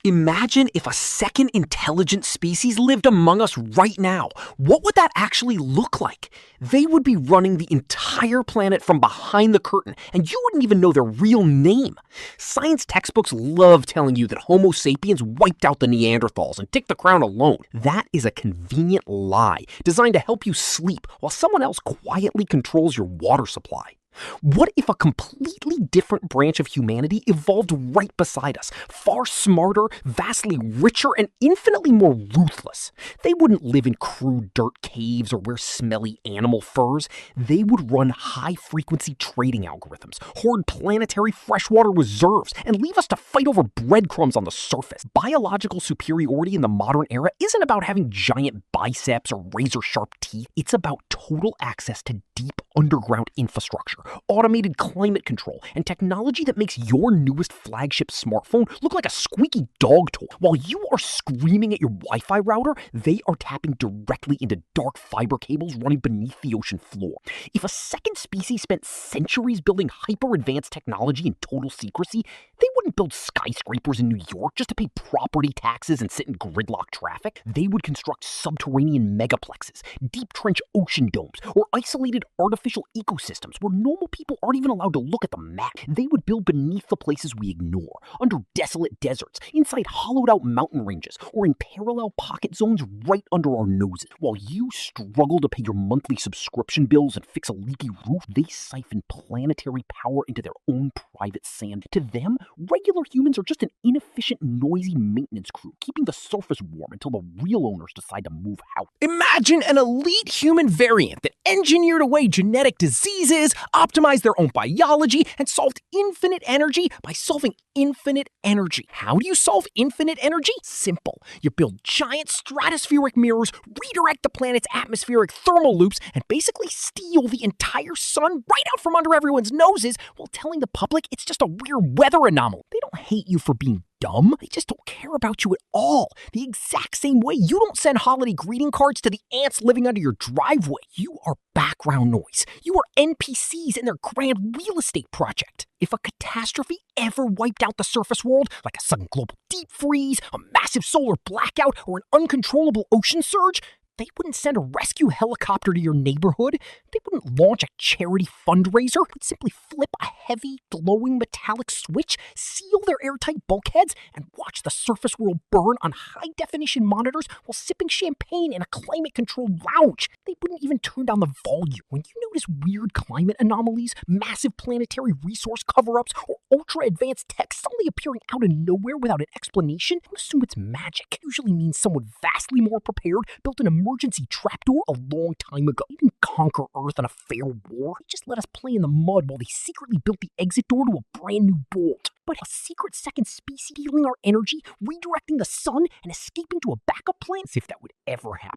Imagine if a second intelligent species lived among us right now. What would that actually look like? They would be running the entire planet from behind the curtain, and you wouldn't even know their real name. Science textbooks love telling you that Homo sapiens wiped out the Neanderthals and took the crown alone. That is a convenient lie designed to help you sleep while someone else quietly controls your water supply. What if a completely different branch of humanity evolved right beside us, far smarter, vastly richer, and infinitely more ruthless? They wouldn't live in crude dirt caves or wear smelly animal furs. They would run high-frequency trading algorithms, hoard planetary freshwater reserves, and leave us to fight over breadcrumbs on the surface. Biological superiority in the modern era isn't about having giant biceps or razor-sharp teeth. It's about total access to deep underground infrastructure, automated climate control, and technology that makes your newest flagship smartphone look like a squeaky dog toy. While you are screaming at your Wi-Fi router, they are tapping directly into dark fiber cables running beneath the ocean floor. If a second species spent centuries building hyper-advanced technology in total secrecy, they wouldn't build skyscrapers in New York just to pay property taxes and sit in gridlock traffic. They would construct subterranean megaplexes, deep trench ocean domes, or isolated artificial ecosystems where normal people aren't even allowed to look at the map. They would build beneath the places we ignore, under desolate deserts, inside hollowed-out mountain ranges, or in parallel pocket zones right under our noses. While you struggle to pay your monthly subscription bills and fix a leaky roof, they siphon planetary power into their own private sand. To them, regular humans are just an inefficient, noisy maintenance crew, keeping the surface warm until the real owners decide to move out. Imagine an elite human variant that engineered away genetic diseases, optimized their own biology, and solved infinite energy by solving infinite energy. How do you solve infinite energy? Simple. You build giant stratospheric mirrors, redirect the planet's atmospheric thermal loops, and basically steal the entire sun right out from under everyone's noses while telling the public it's just a weird weather anomaly. They don't hate you for being dumb. They just don't care about you at all. The exact same way you don't send holiday greeting cards to the ants living under your driveway. You are background noise. You are NPCs in their grand real estate project. If a catastrophe ever wiped out the surface world, like a sudden global deep freeze, a massive solar blackout, or an uncontrollable ocean surge, they wouldn't send a rescue helicopter to your neighborhood. They wouldn't launch a charity fundraiser. They'd simply flip a heavy, glowing metallic switch, seal their airtight bulkheads, and watch the surface world burn on high-definition monitors while sipping champagne in a climate-controlled lounge. They wouldn't even turn down the volume. When you notice weird climate anomalies, massive planetary resource cover-ups, or ultra-advanced tech suddenly appearing out of nowhere without an explanation, don't assume it's magic. It usually means someone vastly more prepared built an emergency trapdoor a long time ago. They didn't conquer Earth in a fair war. They just let us play in the mud while they secretly built the exit door to a brand new bolt. But a secret second species stealing our energy, redirecting the sun, and escaping to a backup plan? As if that would ever happen.